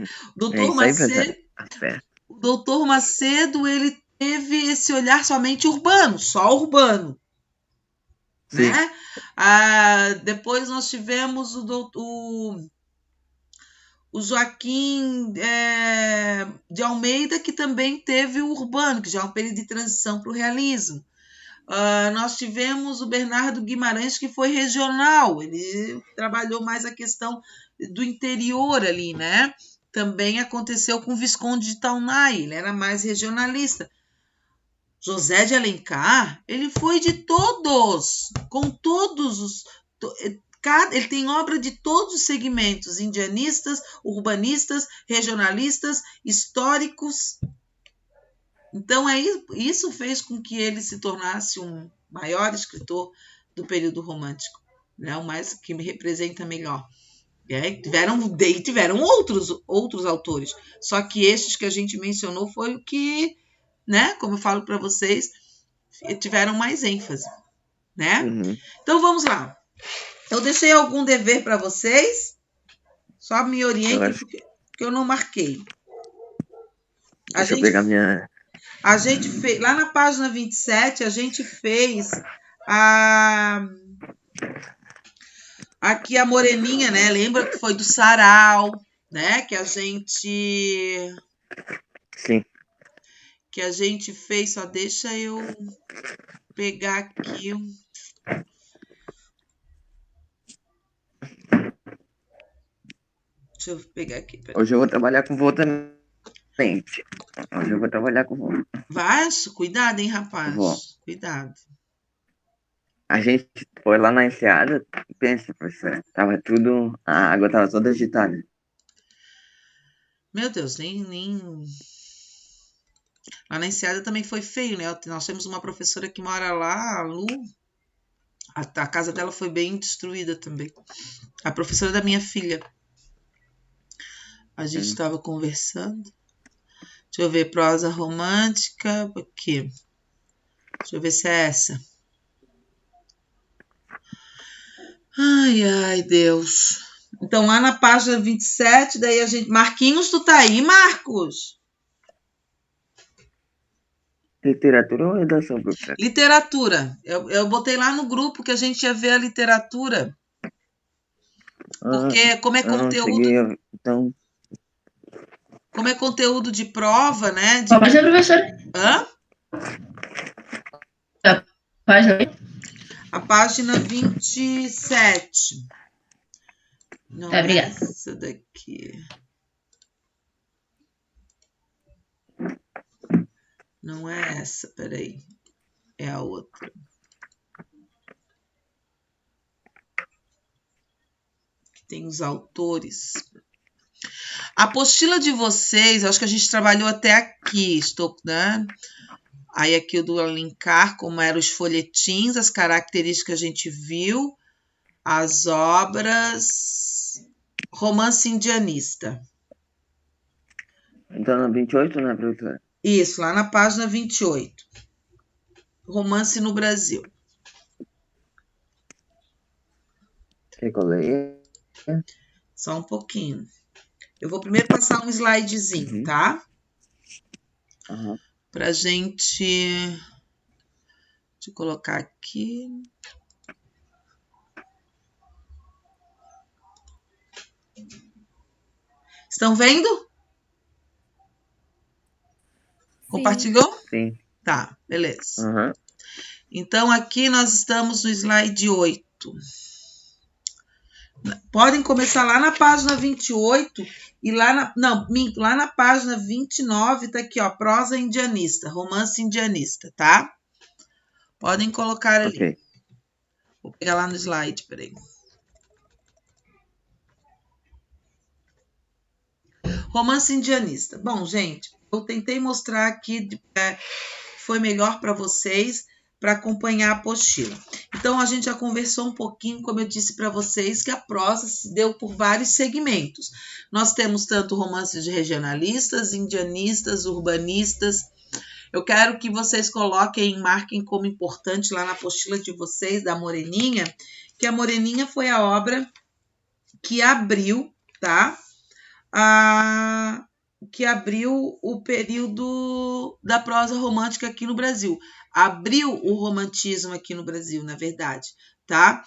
É Doutor isso aí, Macedo, professora. Tá certo. o doutor Macedo, ele teve esse olhar somente urbano, só urbano, Sim. né? Depois nós tivemos o Joaquim de Almeida, que também teve o urbano, que já é um período de transição para o realismo. Nós tivemos o Bernardo Guimarães, que foi regional, ele trabalhou mais a questão do interior ali, né? Também aconteceu com o Visconde de Taunay, ele era mais regionalista. José de Alencar, ele foi de todos, com todos os... Ele tem obra de todos os segmentos, indianistas, urbanistas, regionalistas, históricos. Então, isso fez com que ele se tornasse um maior escritor do período romântico, né? O mais que me representa melhor. Tiveram outros autores, só que estes que a gente mencionou foi o que, né, como eu falo para vocês, tiveram mais ênfase, né? Uhum. Então vamos lá. Eu deixei algum dever para vocês? Só me orientem porque eu não marquei. Deixa eu pegar minha... A gente fez, lá na página 27, a gente fez aqui a moreninha, né? Lembra que foi do sarau, né? Que a gente... Sim. Que a gente fez, só deixa eu pegar aqui. Deixa eu pegar aqui. Hoje eu vou trabalhar com vô também. Hoje eu vou trabalhar com vô. Vai, cuidado, hein, rapaz? Vô. Cuidado. A gente foi lá na enseada, pensa, professora, tava tudo... A água tava toda agitada. Meu Deus, nem... Lá na Enseada também foi feio, né? Nós temos uma professora que mora lá, a Lu. A casa dela foi bem destruída também. A professora da minha filha. A gente estava conversando. Deixa eu ver, prosa romântica. Aqui. Deixa eu ver se é essa. Ai, Deus. Então, lá na página 27, daí a gente... Marquinhos, tu tá aí, Marcos? Literatura ou redação, professora? Literatura. Eu botei lá no grupo que a gente ia ver a literatura. Porque como é Eu não conteúdo... cheguei, então... Como é conteúdo de prova, né? Qual página, professora? Hã? A página. A página 27. Não Tá, é obrigada. essa daqui. Não é essa, peraí. É a outra. Que tem os autores. A apostila de vocês, eu acho que a gente trabalhou até aqui, né? Aí aqui o do Alencar, como eram os folhetins, as características que a gente viu, as obras, romance indianista. Então na 28, né, professora? Isso, lá na página 28. Romance no Brasil. Quer que eu leia? Só um pouquinho. Eu vou primeiro passar um slidezinho, tá? Uhum. Pra gente... Deixa eu colocar aqui. Estão vendo? Sim. Compartilhou? Sim. Tá, beleza. Uhum. Então, aqui nós estamos no slide 8. Podem começar lá na página 28 e lá na... Não, minto, lá na página 29 tá aqui, ó, prosa indianista, romance indianista, tá? Podem colocar ali. Ok. Vou pegar lá no slide, peraí. Romance indianista. Bom, gente, eu tentei mostrar aqui foi melhor para vocês para acompanhar a apostila. Então, a gente já conversou um pouquinho, como eu disse para vocês, que a prosa se deu por vários segmentos. Nós temos tanto romances de regionalistas, indianistas, urbanistas. Eu quero que vocês coloquem, marquem como importante lá na apostila de vocês, da Moreninha, que a Moreninha foi a obra que abriu, tá? que abriu o período da prosa romântica aqui no Brasil. Abriu o romantismo aqui no Brasil, na verdade, tá?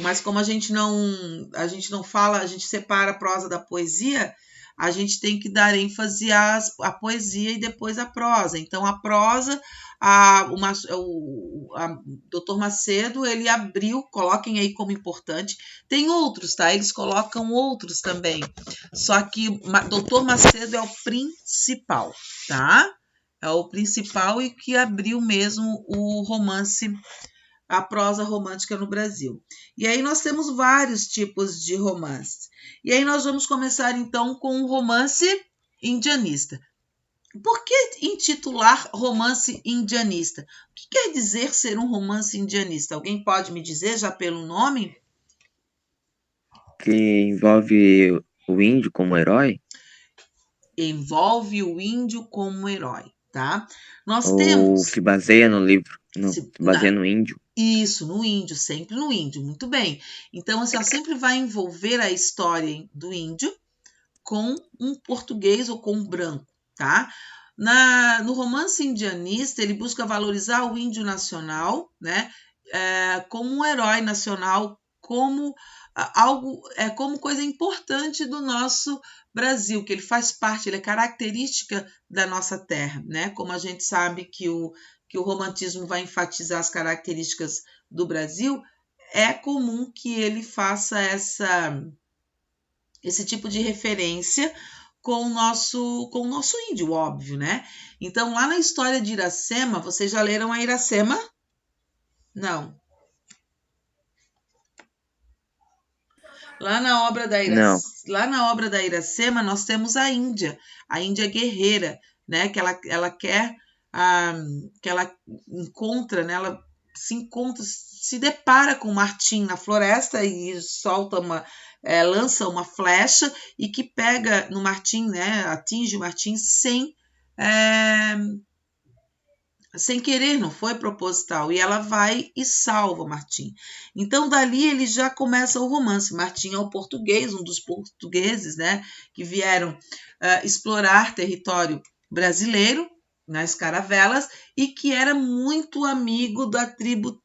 Mas como a gente não fala, a gente separa a prosa da poesia, a gente tem que dar ênfase à poesia e depois à prosa. Então, a prosa, o Dr. Macedo, ele abriu, coloquem aí como importante. Tem outros, tá? Eles colocam outros também. Só que Dr. Macedo é o principal, tá? É o principal e que abriu mesmo o romance, a prosa romântica no Brasil. E aí nós temos vários tipos de romances. E aí nós vamos começar então com o romance indianista. Por que intitular romance indianista? O que quer dizer ser um romance indianista? Alguém pode me dizer já pelo nome? Que envolve o índio como herói? Envolve o índio como herói, tá? Nós Ou temos... se baseia no livro? Não, se baseia Não. no índio? Isso, no índio, sempre no índio, muito bem. Então, assim, ela sempre vai envolver a história do índio com um português ou com um branco, tá? No romance indianista, ele busca valorizar o índio nacional, né? Como um herói nacional, como algo, como coisa importante do nosso Brasil, que ele faz parte, ele é característica da nossa terra, né? Como a gente sabe que o romantismo vai enfatizar as características do Brasil, é comum que ele faça esse tipo de referência com o nosso índio, óbvio, né? Então, lá na história de Iracema, vocês já leram a Iracema? Não. Lá na obra da Iracema, nós temos a Índia guerreira, né? Que ela quer, que ela encontra, né? Ela se depara com Martim na floresta e lança uma flecha e que pega no Martim, né? Atinge o Martim sem querer, não foi proposital, e ela vai e salva Martim. Então, dali ele já começa o romance. Martim é o português, um dos portugueses, né, que vieram explorar território brasileiro nas caravelas e que era muito amigo da tribo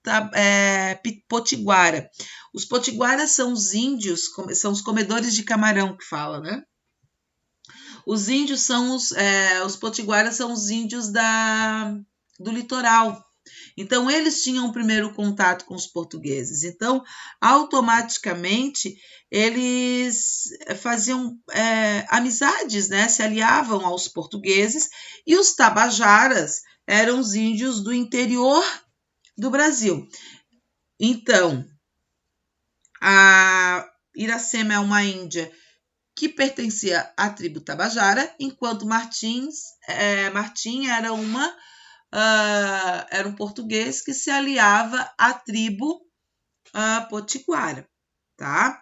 potiguara. Os potiguaras são os índios, são os comedores de camarão que fala, né? Os índios são os potiguaras são os índios do litoral. Então, eles tinham o primeiro contato com os portugueses. Então, automaticamente, eles faziam amizades, né? Se aliavam aos portugueses, e os tabajaras eram os índios do interior do Brasil. Então, a Iracema é uma índia que pertencia à tribo tabajara, enquanto Martim era era um português que se aliava à tribo potiguara, tá?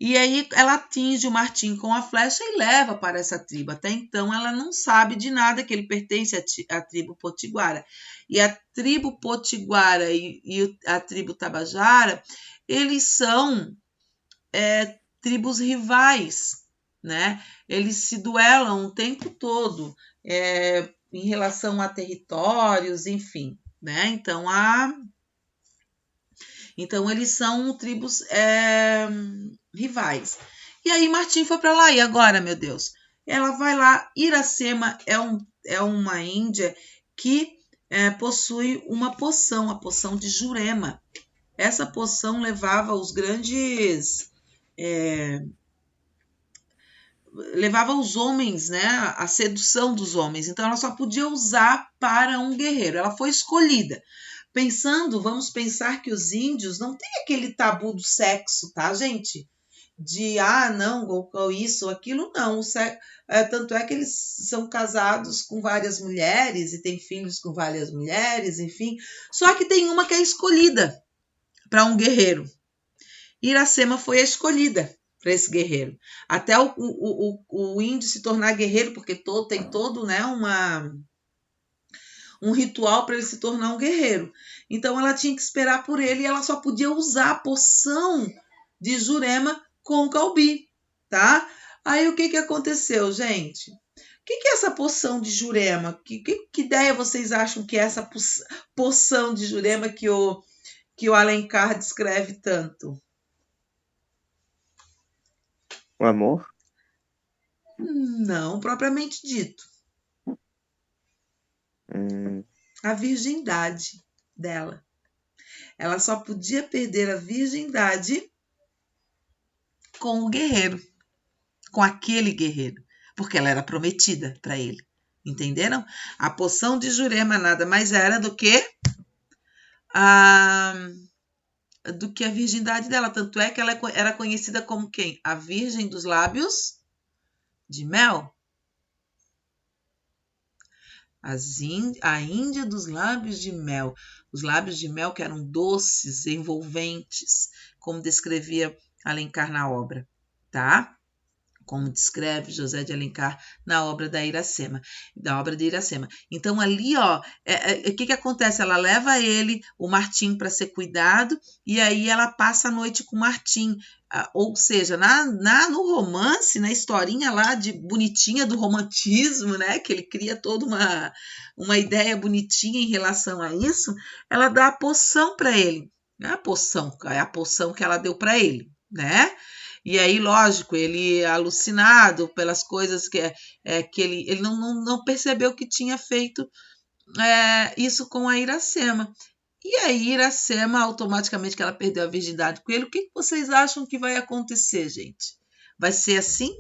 E aí ela atinge o Martim com a flecha e leva para essa tribo. Até então ela não sabe de nada, que ele pertence à tribo potiguara. E a tribo potiguara e a tribo tabajara, eles são tribos rivais, né? Eles se duelam o tempo todo em relação a territórios, enfim, né? Então eles são tribos rivais. E aí Martim foi para lá, e agora, meu Deus? Ela vai lá. Iracema é uma índia que possui uma poção, a poção de Jurema. Essa poção levava os grandes... levava os homens, né, a sedução dos homens. Então, ela só podia usar para um guerreiro. Ela foi escolhida. Vamos pensar que os índios não têm aquele tabu do sexo, tá, gente? De, não, ou isso, ou aquilo, não. Tanto é que eles são casados com várias mulheres e têm filhos com várias mulheres, enfim. Só que tem uma que é escolhida para um guerreiro. Iracema foi a escolhida para esse guerreiro. Até o índio se tornar guerreiro, porque tem todo, né, um ritual para ele se tornar um guerreiro. Então ela tinha que esperar por ele, e ela só podia usar a poção de Jurema com o Calbi, tá? Aí o que aconteceu, gente? O que é essa poção de Jurema? Que ideia vocês acham que é essa poção de Jurema que o Alencar descreve tanto? O amor? Não, propriamente dito. A virgindade dela. Ela só podia perder a virgindade com o guerreiro, com aquele guerreiro, porque ela era prometida para ele. Entenderam? A poção de Jurema nada mais era do que a virgindade dela. Tanto é que ela era conhecida como quem? A Virgem dos Lábios de Mel. A Índia dos lábios de mel. Os lábios de mel que eram doces, envolventes, como descrevia Alencar na obra, tá? Como descreve José de Alencar na obra de Iracema. Então ali, ó, o que acontece? Ela leva o Martim, para ser cuidado, e aí ela passa a noite com o Martim. Ou seja, no romance, na historinha lá de bonitinha do romantismo, né, que ele cria toda uma ideia bonitinha em relação a isso, ela dá a poção para ele. É a poção que ela deu para ele, né? E aí, lógico, ele alucinado pelas coisas que ele não percebeu que tinha feito isso com a Iracema. E aí, Iracema, automaticamente que ela perdeu a virgindade com ele, o que vocês acham que vai acontecer, gente? Vai ser assim?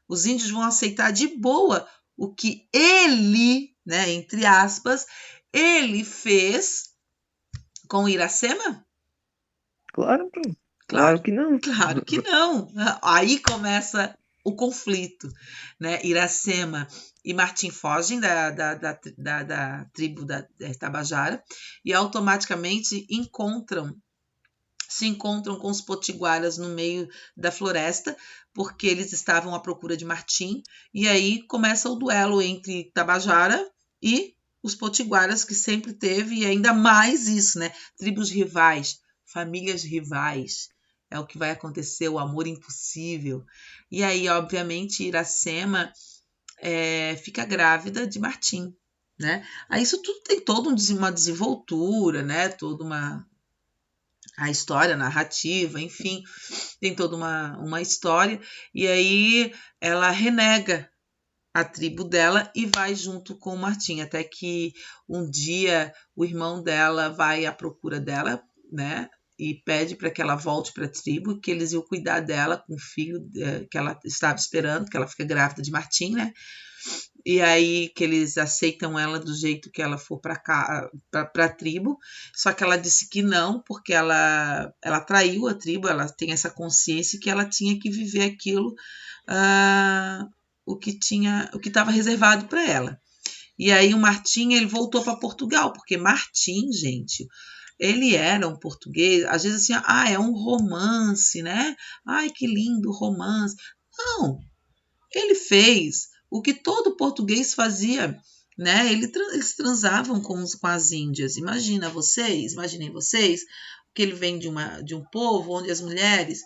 Os índios vão aceitar de boa o que ele, né, entre aspas, ele fez com Iracema? Claro que não. Claro que não. Aí começa o conflito, né? Iracema e Martim fogem da tribo da Tabajara e automaticamente se encontram com os potiguaras no meio da floresta, porque eles estavam à procura de Martim, e aí começa o duelo entre Tabajara e os potiguaras, que sempre teve, e ainda mais isso, né? Tribos rivais, famílias rivais. É o que vai acontecer, o amor impossível. E aí, obviamente, Iracema fica grávida de Martim, né? Aí isso tudo tem toda uma desenvoltura, né? A história, a narrativa, enfim, tem toda uma história. E aí ela renega a tribo dela e vai junto com o Martim, até que um dia o irmão dela vai à procura dela, né? E pede para que ela volte para a tribo, que eles iam cuidar dela com o filho que ela estava esperando, que ela fica grávida de Martim, né? E aí que eles aceitam ela do jeito que ela for para a tribo, só que ela disse que não, porque ela traiu a tribo, ela tem essa consciência que ela tinha que viver aquilo, o que estava reservado para ela. E aí o Martim, ele voltou para Portugal, porque Martim, gente, ele era um português, às vezes assim, é um romance, né? Ai, que lindo romance. Não, ele fez o que todo português fazia, né? Eles transavam com as índias. Imaginem vocês, que ele vem de um povo onde as mulheres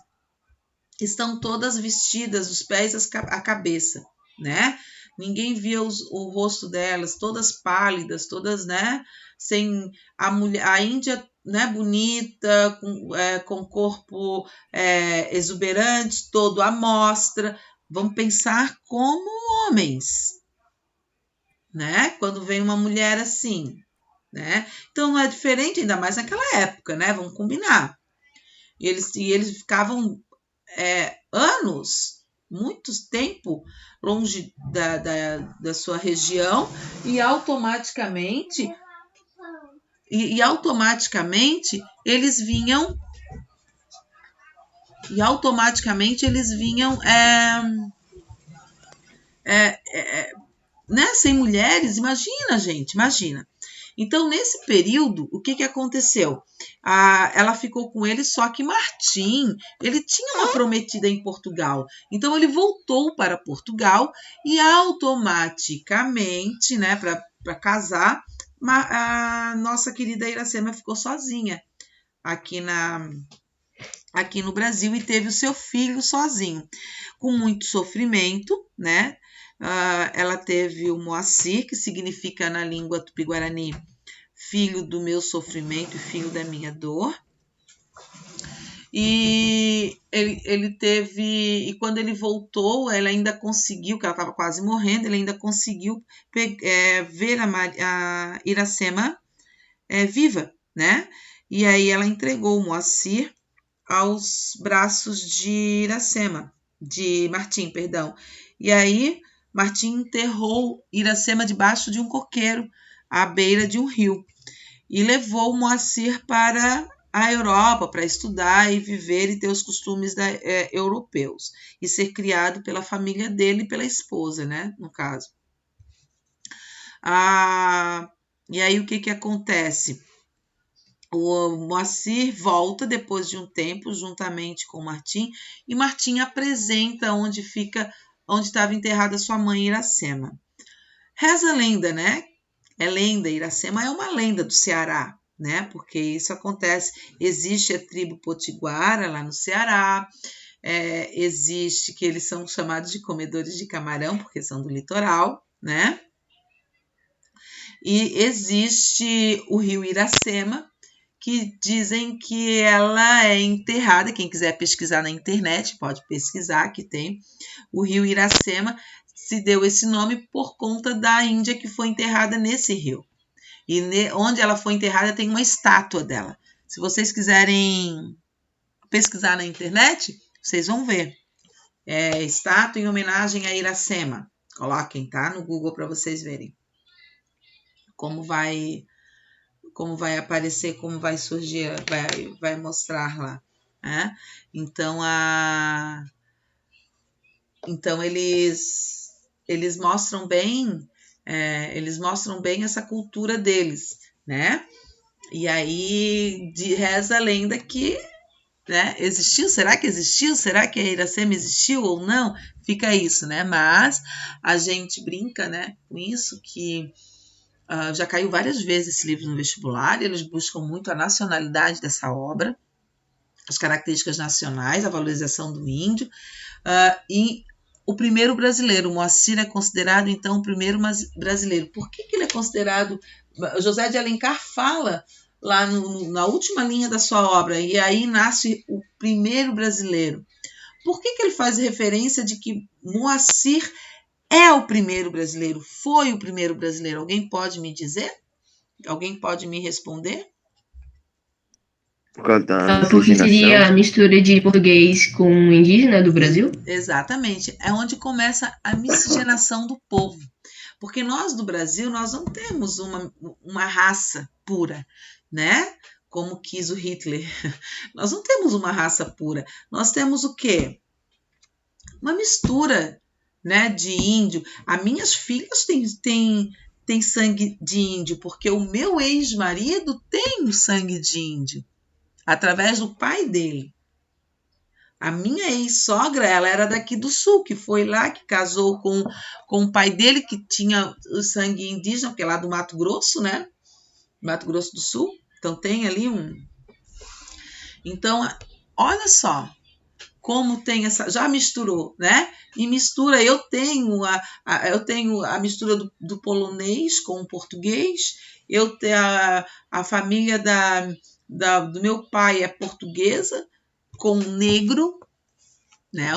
estão todas vestidas dos pés à cabeça, né? Ninguém via o rosto delas, todas pálidas, todas, né? Sem a Índia, né? Bonita, com corpo exuberante, todo à mostra. Vamos pensar como homens, né? Quando vem uma mulher assim, né? Então não é diferente, ainda mais naquela época, né? Vamos combinar. E eles ficavam anos, muito tempo longe da sua região e automaticamente eles vinham né, sem mulheres. Imagina. Então, nesse período, o que aconteceu? Ela ficou com ele, só que Martim, ele tinha uma prometida em Portugal. Então, ele voltou para Portugal e automaticamente, né, para casar, a nossa querida Iracema ficou sozinha aqui aqui no Brasil e teve o seu filho sozinho, com muito sofrimento, né? Ela teve o Moacir, que significa na língua tupi-guarani filho do meu sofrimento e filho da minha dor. E ele teve, e quando ele voltou, ela ainda conseguiu, que ela estava quase morrendo, ele ainda conseguiu ver a Iracema viva, né? E aí ela entregou o Moacir aos braços de Martim, perdão. E aí Martim enterrou Iracema debaixo de um coqueiro, à beira de um rio, e levou o Moacir para a Europa para estudar e viver e ter os costumes europeus e ser criado pela família dele e pela esposa, né, no caso. E aí o que acontece? O Moacir volta depois de um tempo juntamente com Martim e Martim apresenta onde estava enterrada sua mãe Iracema. Reza a lenda, né? Iracema é uma lenda do Ceará, né? Porque isso acontece, existe a tribo potiguara lá no Ceará, existe que eles são chamados de comedores de camarão, porque são do litoral, né? E existe o rio Iracema, que dizem que ela é enterrada, quem quiser pesquisar na internet, pode pesquisar, que tem o rio Iracema, se deu esse nome por conta da índia que foi enterrada nesse rio. E onde ela foi enterrada tem uma estátua dela. Se vocês quiserem pesquisar na internet, vocês vão ver. Estátua em homenagem a Iracema. Coloquem, tá? No Google para vocês verem como vai aparecer, como vai surgir, vai mostrar lá. Né? Então eles mostram bem, essa cultura deles, né? E aí reza a lenda que, né, existiu, será que existiu? Será que a Iracema existiu ou não? Fica isso, né? Mas a gente brinca, né, com isso, que já caiu várias vezes esse livro no vestibular, e eles buscam muito a nacionalidade dessa obra, as características nacionais, a valorização do índio, e o primeiro brasileiro. O Moacir é considerado, então, o primeiro brasileiro. Por que ele é considerado? José de Alencar fala lá na última linha da sua obra, e aí nasce o primeiro brasileiro. Por que ele faz referência de que Moacir é o primeiro brasileiro, foi o primeiro brasileiro? Alguém pode me dizer? Alguém pode me responder? Por causa da Porque seria a miscigenação. mistura de português com indígena do Brasil? Exatamente. É onde começa a miscigenação do povo. Porque nós do Brasil, nós não temos uma raça pura, né? Como quis o Hitler. Nós não temos uma raça pura. Nós temos o quê? Uma mistura, né, de índio. As minhas filhas têm sangue de índio, porque o meu ex-marido tem sangue de índio, através do pai dele. A minha ex-sogra, ela era daqui do sul, que foi lá, que casou com o pai dele, que tinha o sangue indígena, porque é lá do Mato Grosso, né? Mato Grosso do Sul. Então tem ali Então, olha só como tem essa... Já misturou, né? E mistura, eu tenho a mistura do polonês com o português, eu tenho a família do meu pai é portuguesa, com negro, né?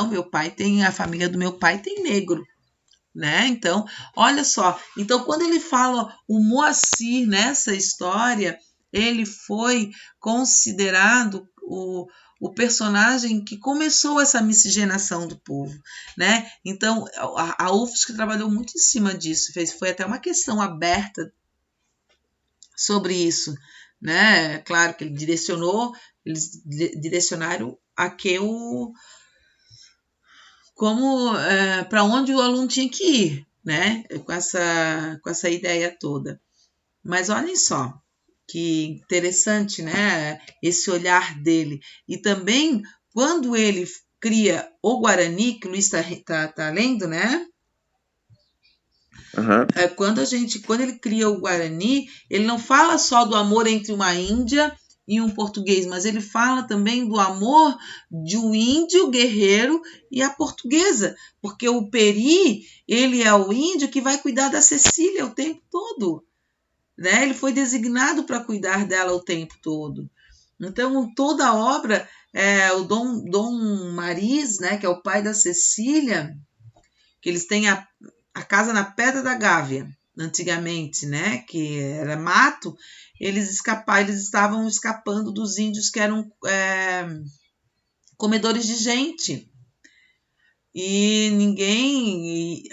A família do meu pai tem negro, né? Então, olha só. Então, quando ele fala o Moacir nessa história, ele foi considerado o personagem que começou essa miscigenação do povo, né? Então, a UFSC trabalhou muito em cima disso, foi até uma questão aberta sobre isso, né? Claro que eles direcionaram a que para onde o aluno tinha que ir, né? Com essa ideia toda. Mas olhem só, que interessante, né? Esse olhar dele. E também, quando ele cria o Guarani, que o Luiz tá lendo, né? Uhum. Quando ele cria o Guarani, ele não fala só do amor entre uma índia em um português, mas ele fala também do amor de um índio guerreiro e a portuguesa, porque o Peri, ele é o índio que vai cuidar da Cecília o tempo todo, né? Ele foi designado para cuidar dela o tempo todo. Então, toda a obra, o Dom Maris, né, que é o pai da Cecília, que eles têm a casa na Pedra da Gávea, antigamente, né, que era mato, eles estavam escapando dos índios que eram comedores de gente. E ninguém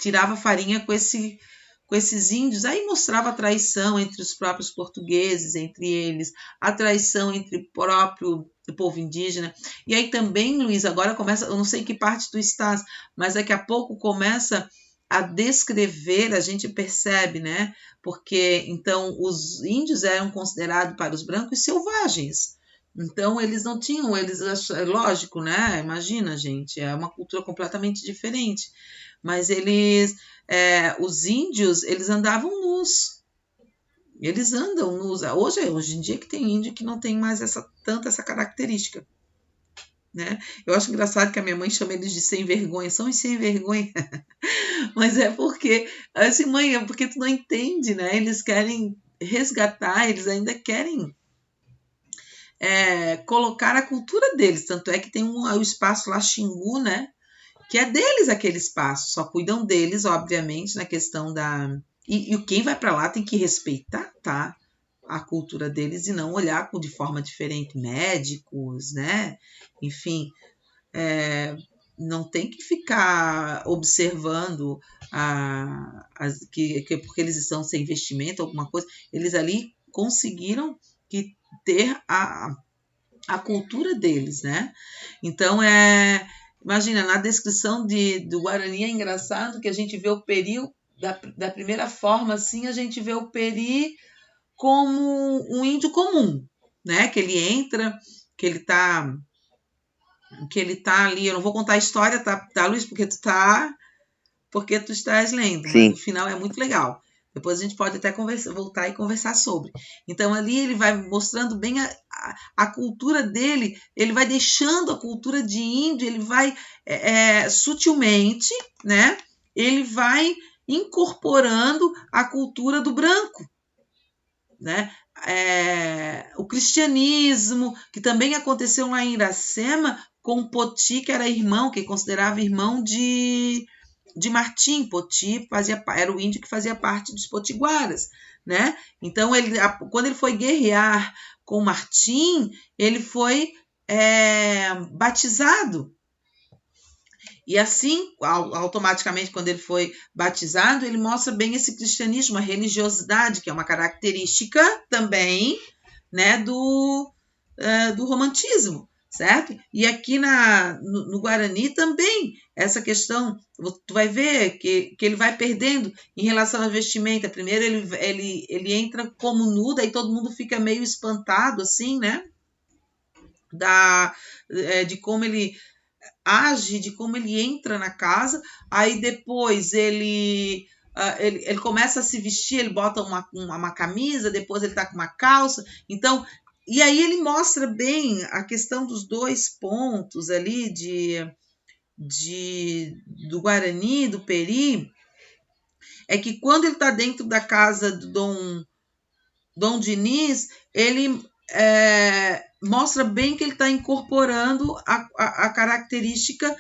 tirava farinha com esses índios. Aí mostrava a traição entre os próprios portugueses, entre eles, a traição entre o próprio povo indígena. E aí também, Luiz, agora começa, eu não sei em que parte tu estás, mas daqui a pouco começa a descrever, a gente percebe, né? Porque então os índios eram considerados para os brancos selvagens. Então eles não tinham, lógico, né? Imagina, gente, é uma cultura completamente diferente. Mas os índios, eles andavam nus. Eles andam nus. Hoje em dia que tem índio que não tem mais tanta essa característica. Né? Eu acho engraçado que a minha mãe chama eles de sem vergonha. São os sem vergonha. Mas é porque, assim, mãe, é porque tu não entende, né? Eles querem resgatar, eles ainda querem colocar a cultura deles. Tanto é que tem o espaço lá, Xingu, né? Que é deles aquele espaço, só cuidam deles, obviamente, na questão da... E quem vai para lá tem que respeitar, tá? A cultura deles e não olhar de forma diferente. Médicos, né? Enfim, não tem que ficar observando porque eles estão sem investimento, alguma coisa. Eles ali conseguiram ter a cultura deles, né? Então, imagina, na descrição do Guarani é engraçado que a gente vê o Peri, da primeira forma, assim, a gente vê o Peri como um índio comum, né? Que ele entra, que ele tá ali, eu não vou contar a história, tá, Luiz? Porque tu estás lendo, mas Sim. o final é muito legal. Depois a gente pode até voltar e conversar sobre. Então, ali ele vai mostrando bem a cultura dele, ele vai deixando a cultura de índio, ele vai sutilmente, né? Ele vai incorporando a cultura do branco, né? O cristianismo, que também aconteceu lá em Iracema, com Poti, que era irmão, que considerava irmão de Martim. Poti era o índio que fazia parte dos potiguaras, né? Então, quando ele foi guerrear com Martim, ele foi batizado. E assim, automaticamente, quando ele foi batizado, ele mostra bem esse cristianismo, a religiosidade, que é uma característica também, né, do romantismo, certo? E aqui no Guarani também, essa questão, tu vai ver que ele vai perdendo em relação à vestimenta. Primeiro ele entra como nu, daí todo mundo fica meio espantado, assim, né? De como ele age, de como ele entra na casa. Aí depois ele começa a se vestir, ele bota uma camisa, depois ele tá com uma calça. Então, e aí ele mostra bem a questão dos dois pontos ali do Guarani, do Peri, é que quando ele está dentro da casa do Dom Diniz, ele mostra bem que ele está incorporando as características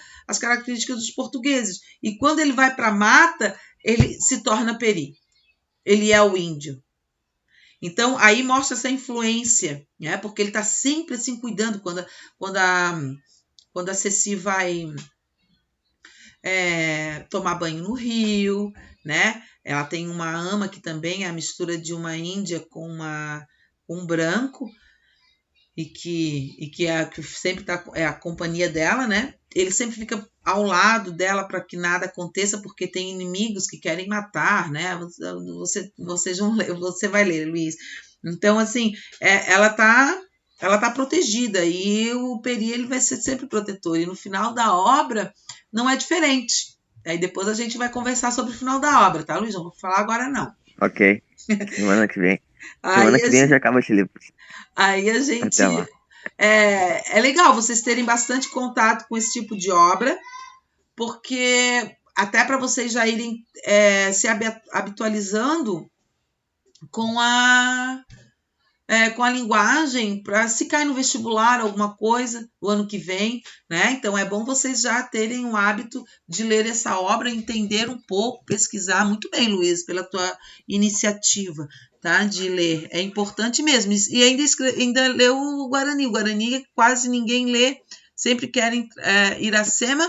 dos portugueses. E quando ele vai para a mata, ele se torna Peri. Ele é o índio. Então, aí mostra essa influência, né? Porque ele está sempre assim cuidando. Quando a Ceci vai tomar banho no rio, né? Ela tem uma ama que também é a mistura de uma índia com um branco, e que sempre é a companhia dela, né? Ele sempre fica ao lado dela para que nada aconteça, porque tem inimigos que querem matar, né? Você vai ler, Luiz. Então, assim, ela tá protegida, e o Peri ele vai ser sempre protetor, e no final da obra não é diferente. Aí depois a gente vai conversar sobre o final da obra, tá, Luiz? Não vou falar agora, não. Ok. Semana que vem. Semana Aí que a, vem eu gen- já acabo esse livro. aí a Até gente. lá. É legal vocês terem bastante contato com esse tipo de obra, porque até para vocês já irem se habitualizando com com a linguagem, para se cair no vestibular alguma coisa o ano que vem, né? Então é bom vocês já terem o hábito de ler essa obra, entender um pouco, pesquisar. Muito bem, Luiz, pela tua iniciativa, tá? De ler. É importante mesmo. E ainda leu o Guarani. O Guarani quase ninguém lê, sempre querem Iracema.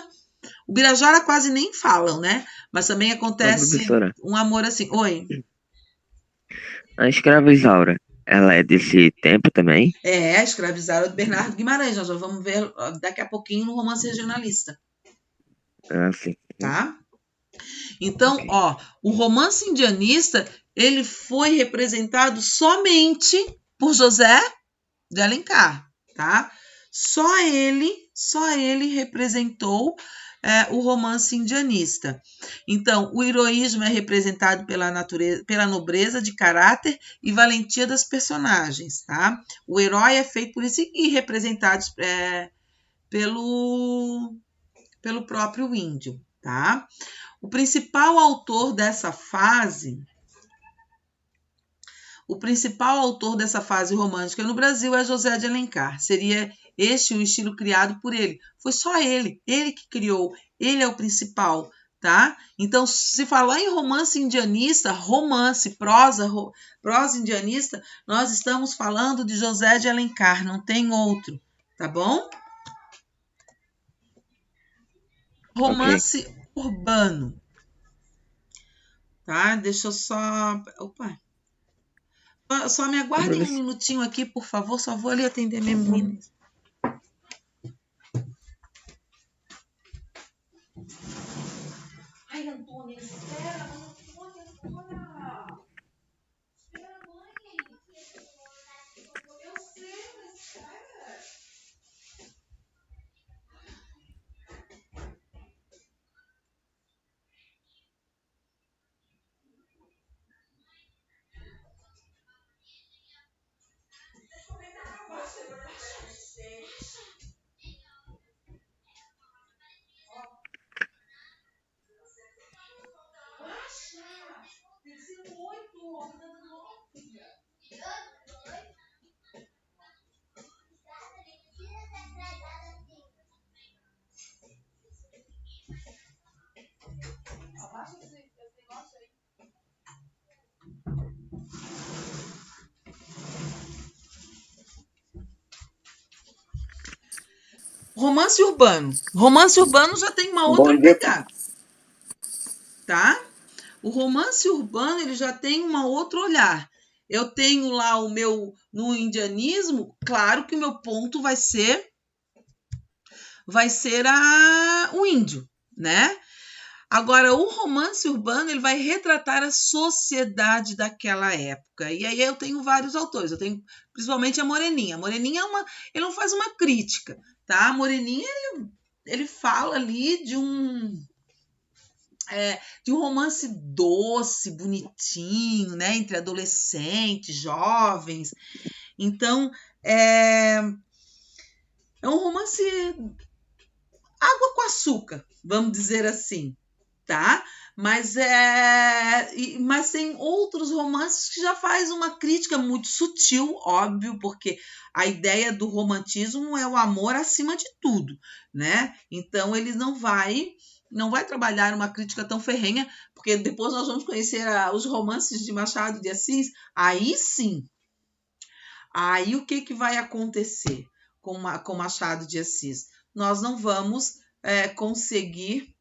O Birajara quase nem falam, né? Mas também Ô, acontece professora, um amor assim. Oi. a escrava Isaura, ela é desse tempo também? É, escravizaram do Bernardo Guimarães. Nós já vamos ver daqui a pouquinho no romance regionalista, Ah, sim. tá? Ok. Então, ó, o romance indianista, ele foi representado somente por José de Alencar, tá? Só ele representou o romance indianista. Então, o heroísmo é representado pela natureza, pela nobreza de caráter e valentia das personagens, tá? O herói é feito por isso e representado pelo, pelo próprio índio, tá? O principal autor dessa fase O principal autor dessa fase romântica no Brasil é José de Alencar. Seria este o estilo criado por ele. Foi só ele que criou. Ele é o principal, tá? Então, se falar em romance indianista, prosa indianista, nós estamos falando de José de Alencar, não tem outro, tá bom? Ok. Romance urbano, tá? Deixa eu só. Opa! Só me Ô, aguardem um minutinho aqui, por favor. Só vou ali atender minha menina. Ai, Antônia, espera, Antônia. Espera, mãe. Eu sei, mas espera. Tem que ser 8, tá dando 9. Abaixa esse negócio aí. Romance urbano. Romance urbano já tem uma outra bom dia. pegada, tá? O romance urbano ele já tem um outro olhar. Eu tenho lá o meu no indianismo, claro que o meu ponto vai ser o índio, né? Agora, o romance urbano ele vai retratar a sociedade daquela época. E aí eu tenho vários autores. Eu tenho principalmente a Moreninha. A Moreninha ele não faz uma crítica, tá? A Moreninha ele fala ali de um romance doce, bonitinho, né? Entre adolescentes, jovens. Então, é um romance água com açúcar, vamos dizer assim, tá? Mas tem outros romances que já faz uma crítica muito sutil, óbvio, porque a ideia do romantismo é o amor acima de tudo, né? Então ele não vai trabalhar uma crítica tão ferrenha, porque depois nós vamos conhecer os romances de Machado de Assis, aí sim. Aí o que vai acontecer com Machado de Assis? Nós não vamos conseguir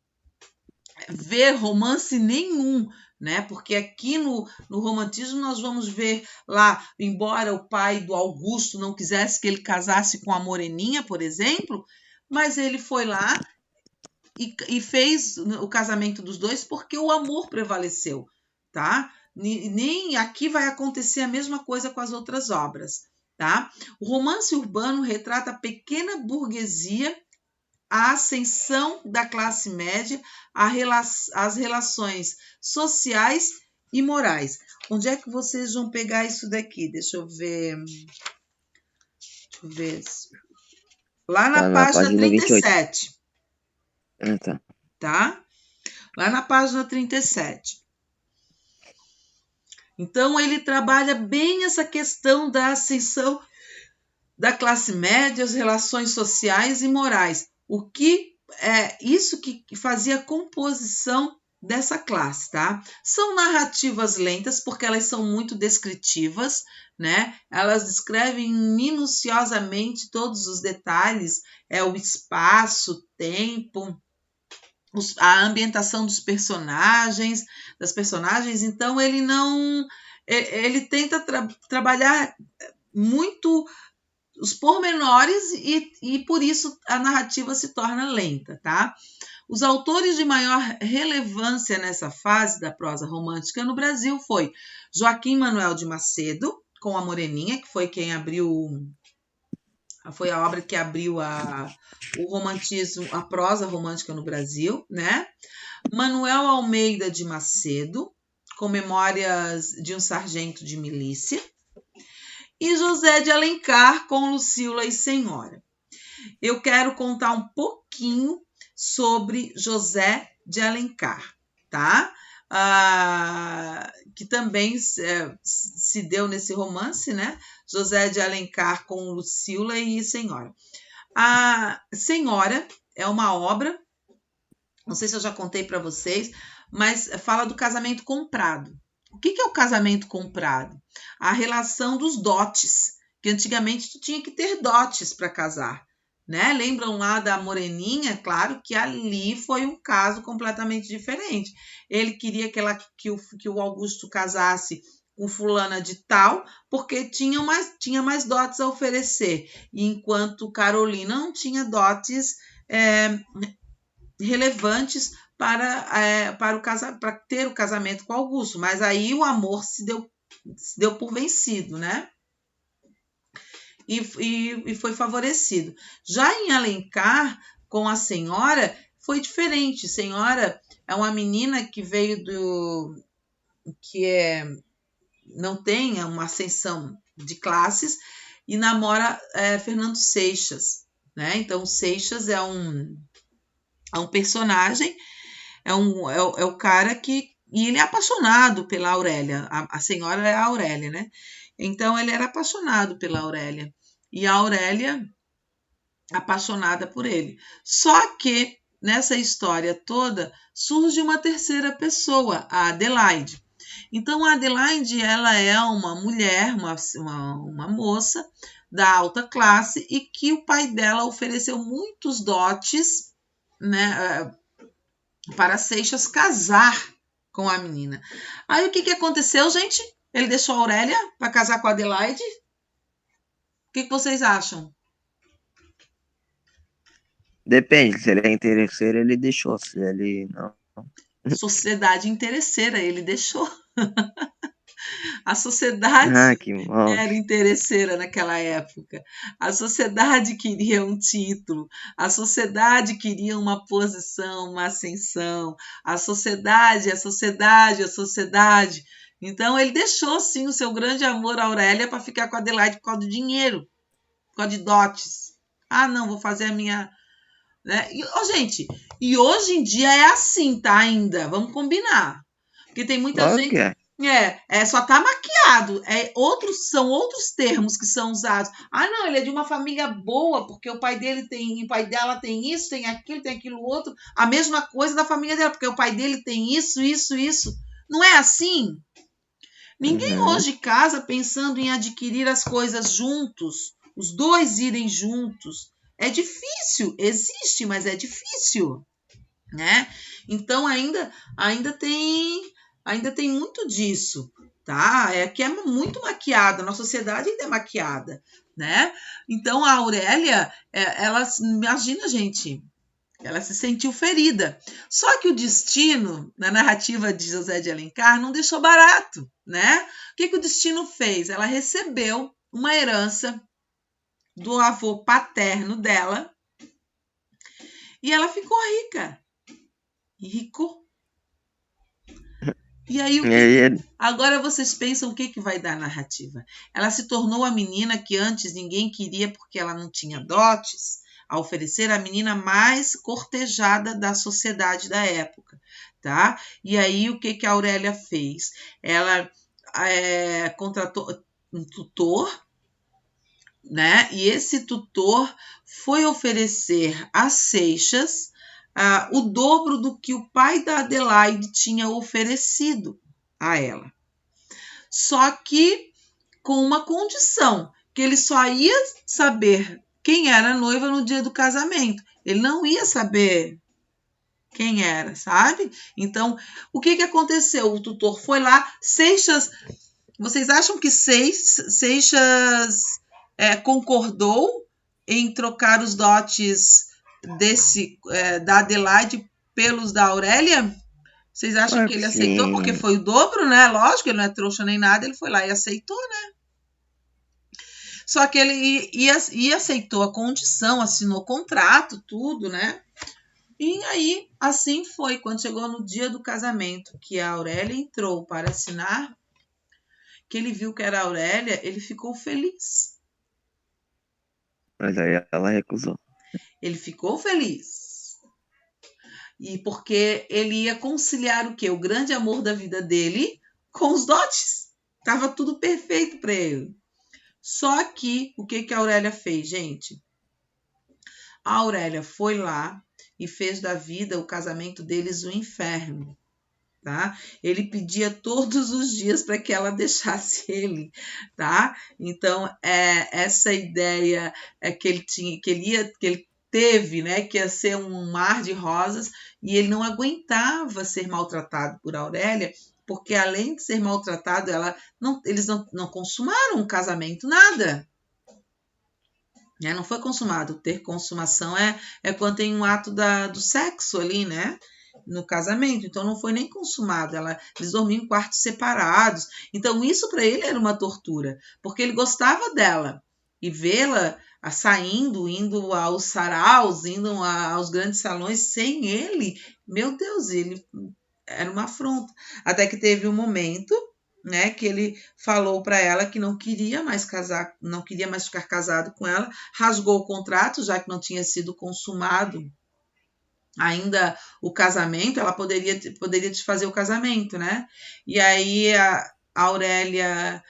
ver romance nenhum, né? Porque aqui no romantismo nós vamos ver lá, embora o pai do Augusto não quisesse que ele casasse com a Moreninha, por exemplo, mas ele foi lá e fez o casamento dos dois porque o amor prevaleceu, tá? Nem aqui vai acontecer a mesma coisa com as outras obras, tá? O romance urbano retrata a pequena burguesia, a ascensão da classe média, as relações sociais e morais. Onde é que vocês vão pegar isso daqui? Deixa eu ver. Lá na Tá na página página 28. 37, Ah, tá. tá? Lá na página 37. Então, ele trabalha bem essa questão da ascensão da classe média, as relações sociais e morais. O que é isso que fazia a composição dessa classe, tá? São narrativas lentas, porque elas são muito descritivas, né? Elas descrevem minuciosamente todos os detalhes, o espaço, tempo, a ambientação dos personagens, das personagens. Então, ele tenta trabalhar muito os pormenores e por isso a narrativa se torna lenta, tá? Os autores de maior relevância nessa fase da prosa romântica no Brasil foi Joaquim Manuel de Macedo, com a Moreninha, que foi quem foi a obra que abriu o romantismo, a prosa romântica no Brasil, né? Manuel Almeida de Macedo, com Memórias de um Sargento de Milícia, e José de Alencar, com Lucília e Senhora. Eu quero contar um pouquinho sobre José de Alencar, tá? Que também se deu nesse romance, né? José de Alencar com Lucília e Senhora. A Senhora é uma obra, não sei se eu já contei para vocês, mas fala do casamento comprado. O que é o casamento comprado? A relação dos dotes, que antigamente tu tinha que ter dotes para casar, né? Lembram lá da Moreninha? Claro que ali foi um caso completamente diferente. Ele queria que o Augusto casasse com fulana de tal, porque tinha mais dotes a oferecer, enquanto Carolina não tinha dotes relevantes para ter o casamento com Augusto, mas aí o amor se deu por vencido, né? E foi favorecido. Já em Alencar, com a Senhora, foi diferente. Senhora é uma menina que veio não tem uma ascensão de classes e namora Fernando Seixas, né? Então Seixas é um personagem, é o cara que... E ele é apaixonado pela Aurélia. A senhora é a Aurélia, né? Então, ele era apaixonado pela Aurélia. E a Aurélia, apaixonada por ele. Só que, nessa história toda, surge uma terceira pessoa, a Adelaide. Então, a Adelaide, ela é uma mulher, uma moça da alta classe e que o pai dela ofereceu muitos dotes, né, para Seixas casar com a menina. Aí o que aconteceu, gente? Ele deixou a Aurélia para casar com a Adelaide? O que vocês acham? Depende, se ele é interesseiro, ele deixou. Se ele não. Sociedade interesseira, ele deixou. A sociedade Ah, que mal. era interesseira naquela época. A sociedade queria um título, a sociedade queria uma posição, uma ascensão. A sociedade. Então, ele deixou, sim, o seu grande amor, Aurélia, para ficar com a Adelaide por causa do dinheiro, por causa de dotes. Ah, não, vou fazer a minha... Né? Gente, e hoje em dia é assim, tá? Ainda, vamos combinar. Porque tem muita Claro gente... que é. Só tá maquiado. São outros termos que são usados. Ah, não, ele é de uma família boa, porque o pai dela tem isso, tem aquilo outro. A mesma coisa da família dela, porque o pai dele tem isso. Não é assim? Ninguém Uhum. hoje casa pensando em adquirir as coisas juntos, os dois irem juntos. É difícil, existe, mas é difícil, né? Então ainda tem muito disso, tá? Que é muito maquiada, nossa sociedade ainda é maquiada, né? Então a Aurélia, ela, imagina, gente, ela se sentiu ferida. Só que o destino, na narrativa de José de Alencar, não deixou barato, né? O que o destino fez? Ela recebeu uma herança do avô paterno dela e ela ficou rica. E rico. E aí, E aí, agora vocês pensam o que vai dar a narrativa. Ela se tornou a menina que antes ninguém queria porque ela não tinha dotes, a oferecer a menina mais cortejada da sociedade da época, tá? E aí, o que a Aurélia fez? Ela contratou um tutor, né? E esse tutor foi oferecer a Seixas o dobro do que o pai da Adelaide tinha oferecido a ela. Só que com uma condição, que ele só ia saber quem era a noiva no dia do casamento. Ele não ia saber quem era, sabe? Então, o que aconteceu? O tutor foi lá, Seixas... Vocês acham que Seixas concordou em trocar os dotes da Adelaide pelos da Aurélia? Vocês acham claro que que ele aceitou? Porque sim. foi o dobro, né? Lógico, ele não é trouxa nem nada, ele foi lá e aceitou, né? Só que ele aceitou a condição, assinou contrato, tudo, né? E aí, assim foi. Quando chegou no dia do casamento, que a Aurélia entrou para assinar, que ele viu que era a Aurélia, ele ficou feliz. Mas aí ela recusou. Ele ficou feliz. E porque ele ia conciliar o quê? O grande amor da vida dele com os dotes. Tava tudo perfeito para ele. Só que, o que a Aurélia fez, gente? A Aurélia foi lá e fez da vida o casamento deles um inferno. Tá? Ele pedia todos os dias para que ela deixasse ele, tá? Então essa ideia que ele tinha, que ele teve, né, que ia ser um mar de rosas, e ele não aguentava ser maltratado por Aurélia, porque além de ser maltratado, eles não consumaram um casamento, nada. Não foi consumado. Ter consumação é quando tem um ato do sexo ali, né? No casamento. Então não foi nem consumado. Eles dormiam em quartos separados. Então isso para ele era uma tortura, porque ele gostava dela. E vê-la saindo, indo aos saraus, indo aos grandes salões sem ele, meu Deus, ele era uma afronta. Até que teve um momento, né, que ele falou para ela que não queria mais casar, não queria mais ficar casado com ela, rasgou o contrato, já que não tinha sido consumado ainda o casamento, ela poderia desfazer o casamento, né? E aí a Aurélia,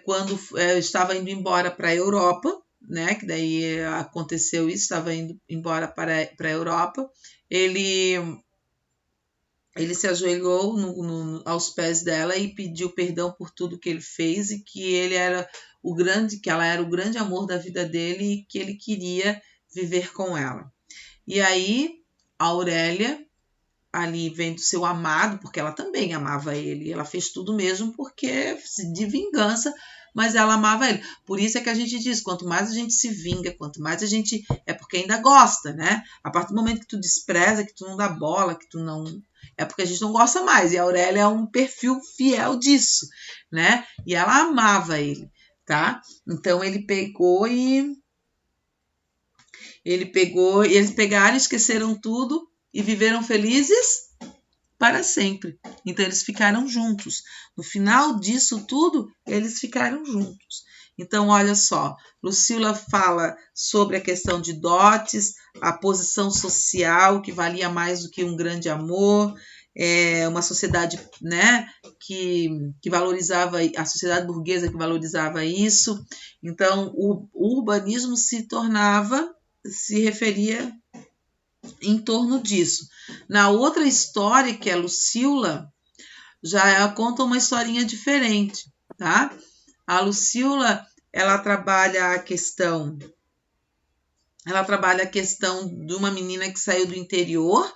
quando estava indo embora para a Europa, né? Que daí aconteceu isso, estava indo embora para a Europa, ele se ajoelhou aos pés dela e pediu perdão por tudo que ele fez, e que que ela era o grande amor da vida dele e que ele queria viver com ela. E aí a Aurélia, ali vendo seu amado, porque ela também amava ele, ela fez tudo mesmo porque de vingança, mas ela amava ele. Por isso é que a gente diz, quanto mais a gente se vinga, quanto mais a gente... É porque ainda gosta, né? A partir do momento que tu despreza, que tu não dá bola, que tu não... É porque a gente não gosta mais. E a Aurélia é um perfil fiel disso, né? E ela amava ele, tá? Então eles pegaram, esqueceram tudo e viveram felizes para sempre. Então eles ficaram juntos. No final disso tudo, eles ficaram juntos. Então, olha só, Lucila fala sobre a questão de dotes, a posição social que valia mais do que um grande amor, uma sociedade, né, que valorizava, a sociedade burguesa que valorizava isso. Então, o urbanismo se referia em torno disso. Na outra história, que é Lucila, já conta uma historinha diferente, tá? A Lucila, ela trabalha a questão de uma menina que saiu do interior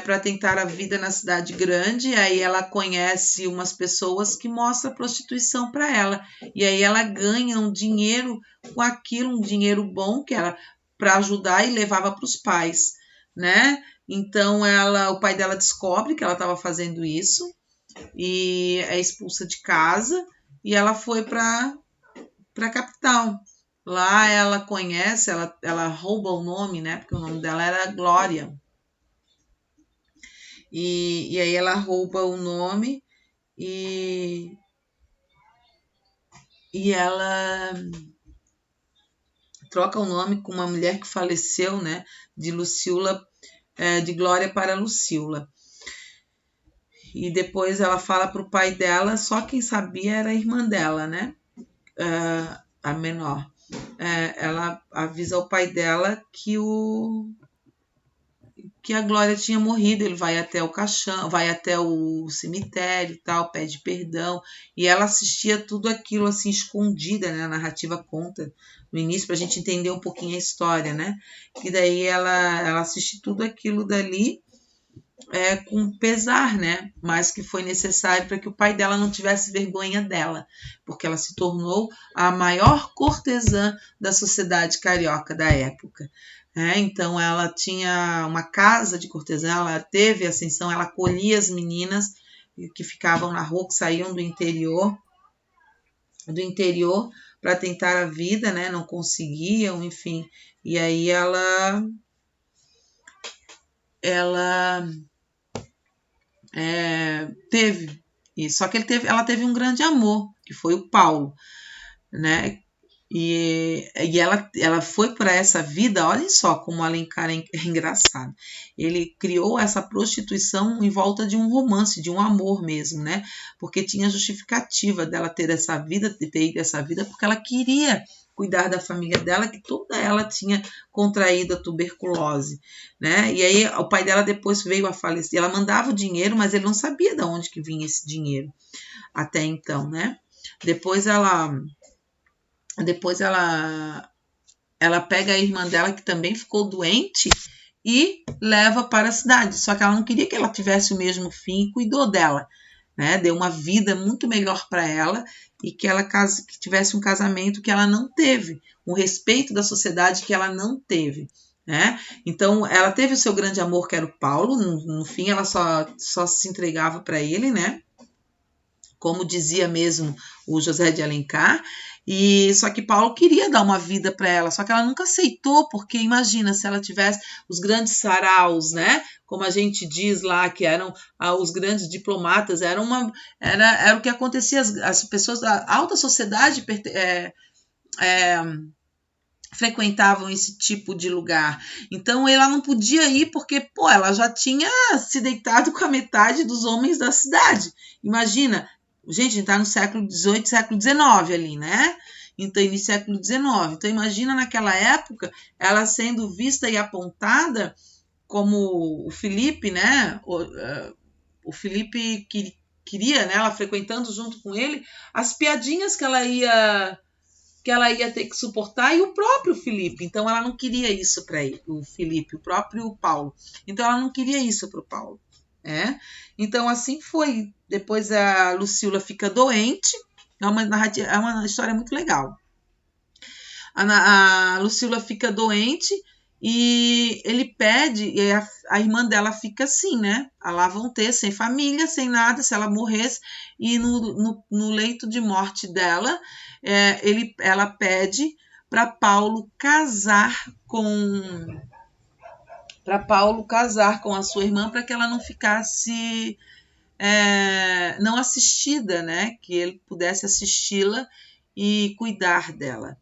para tentar a vida na cidade grande. Aí ela conhece umas pessoas que mostram a prostituição para ela, e aí ela ganha um dinheiro com aquilo, um dinheiro bom que era para ajudar, e levava para os pais, né? Então o pai dela descobre que ela estava fazendo isso e é expulsa de casa, e ela foi para a capital. Lá ela conhece, ela rouba o nome, né? Porque o nome dela era Glória. E aí ela rouba o nome e ela troca o nome com uma mulher que faleceu, né? De Lucila, de Glória para Lucila. E depois ela fala para o pai dela, só quem sabia era a irmã dela, né? A menor. Ela avisa ao pai dela que a Glória tinha morrido. Ele vai até o caixão, vai até o cemitério e tal, pede perdão. E ela assistia tudo aquilo assim escondida, né? A narrativa conta no início para a gente entender um pouquinho a história, né? E daí ela assiste tudo aquilo dali com pesar, né? Mas que foi necessário para que o pai dela não tivesse vergonha dela, porque ela se tornou a maior cortesã da sociedade carioca da época. Então ela tinha uma casa de cortesã, ela teve ascensão, ela acolhia as meninas que ficavam na rua, que saíam do interior para tentar a vida, né? Não conseguiam, enfim. E aí ela teve isso. Só que ela teve um grande amor, que foi o Paulo, né? E ela foi para essa vida, olhem só como o Alencar é engraçado. Ele criou essa prostituição em volta de um romance, de um amor mesmo, né? Porque tinha justificativa dela ter essa vida, de ter ido essa vida, porque ela queria cuidar da família dela, que toda ela tinha contraído a tuberculose, né? E aí o pai dela depois veio a falecer. Ela mandava o dinheiro, mas ele não sabia de onde que vinha esse dinheiro até então, né? Depois ela pega a irmã dela, que também ficou doente, e leva para a cidade. Só que ela não queria que ela tivesse o mesmo fim e cuidou dela, né? Deu uma vida muito melhor para ela e que ela que tivesse um casamento que ela não teve, um respeito da sociedade que ela não teve, né? Então ela teve o seu grande amor, que era o Paulo. No fim ela só se entregava para ele, né? Como dizia mesmo o José de Alencar. E só que Paulo queria dar uma vida para ela, só que ela nunca aceitou, porque imagina se ela tivesse os grandes saraus, né? Como a gente diz lá, que eram os grandes diplomatas, era o que acontecia, as pessoas da alta sociedade frequentavam esse tipo de lugar. Então ela não podia ir porque, ela já tinha se deitado com a metade dos homens da cidade. Imagina, gente, a gente está no século XVIII, século XIX ali, né? Então, início do século XIX. Então, imagina naquela época, ela sendo vista e apontada como o Felipe, né? O Felipe queria, né? Ela frequentando junto com ele, as piadinhas que ela ia ter que suportar, e o próprio Felipe. Então, ela não queria isso para ele, o Felipe, o próprio Paulo. Então, ela não queria isso para o Paulo. Então, assim foi. Depois a Lucila fica doente. É uma história muito legal. A Lucila fica doente e ele pede, e a irmã dela fica assim, né? Lá vão ter, sem família, sem nada, se ela morresse. E no leito de morte dela, ela pede para Paulo casar com a sua irmã, para que ela não ficasse não assistida, né? Que ele pudesse assisti-la e cuidar dela.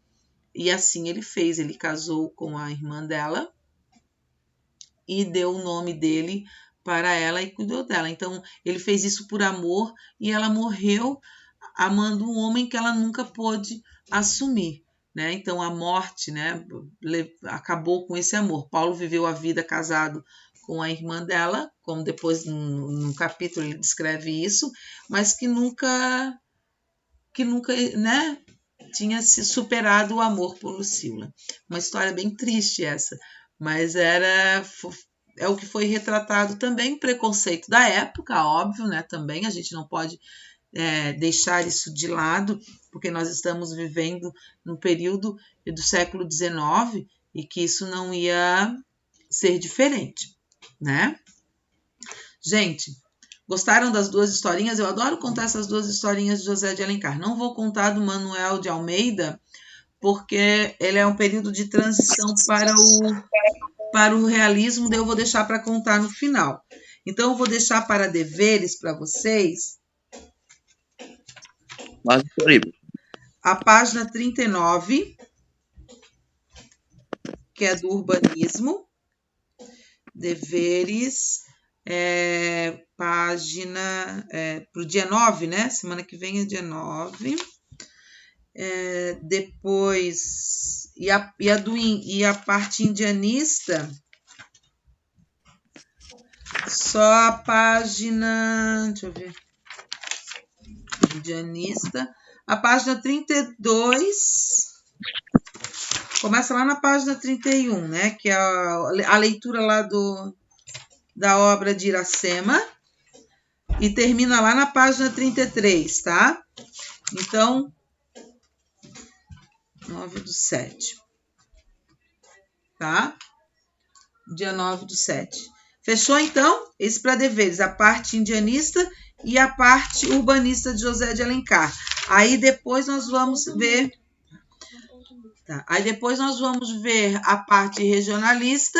E assim ele fez, ele casou com a irmã dela e deu o nome dele para ela e cuidou dela. Então ele fez isso por amor, e ela morreu amando um homem que ela nunca pôde assumir, né? Então a morte, né, acabou com esse amor. Paulo viveu a vida casado com a irmã dela, como depois no capítulo ele descreve isso, mas que nunca, né, tinha se superado o amor por Lucila. Uma história bem triste essa, mas é o que foi retratado também. Preconceito da época, óbvio, né? Também a gente não pode deixar isso de lado, porque nós estamos vivendo no período do século XIX e que isso não ia ser diferente, né? Gente, gostaram das duas historinhas? Eu adoro contar essas duas historinhas de José de Alencar. Não vou contar do Manuel de Almeida, porque ele é um período de transição para o realismo, daí eu vou deixar para contar no final. Então, eu vou deixar para deveres para vocês Mas, Felipe, a página 39, que é do urbanismo. Deveres, página para o dia 9, né? Semana que vem é dia 9. Depois, e a parte indianista, só a página, deixa eu ver, indianista, a página 32, começa lá na página 31, né, que é a leitura lá da obra de Iracema, e termina lá na página 33, tá? Então, 9/7, tá? Dia 9/7. Fechou, então? Esse para deveres, a parte indianista e a parte urbanista de José de Alencar. Aí depois nós vamos ver... Tá. Aí depois nós vamos ver a parte regionalista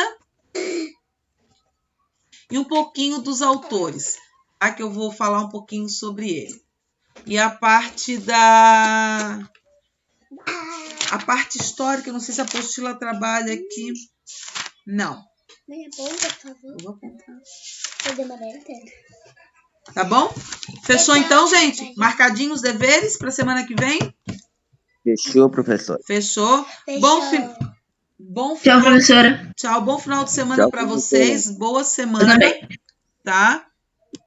e um pouquinho dos autores, tá? Que eu vou falar um pouquinho sobre ele. E a parte a parte histórica, eu não sei se a apostila trabalha aqui. Não. Nem aponta, por favor. Eu vou apontar. Eu demorei inteiro. Tá bom? Fechou então, gente? Marcadinhos os deveres para semana que vem? fechou, professor. Fechou? Fechou. Bom Tchau, final. professora. Tchau, bom final de semana Tchau, para professora. vocês. Boa Eu semana, também. tá?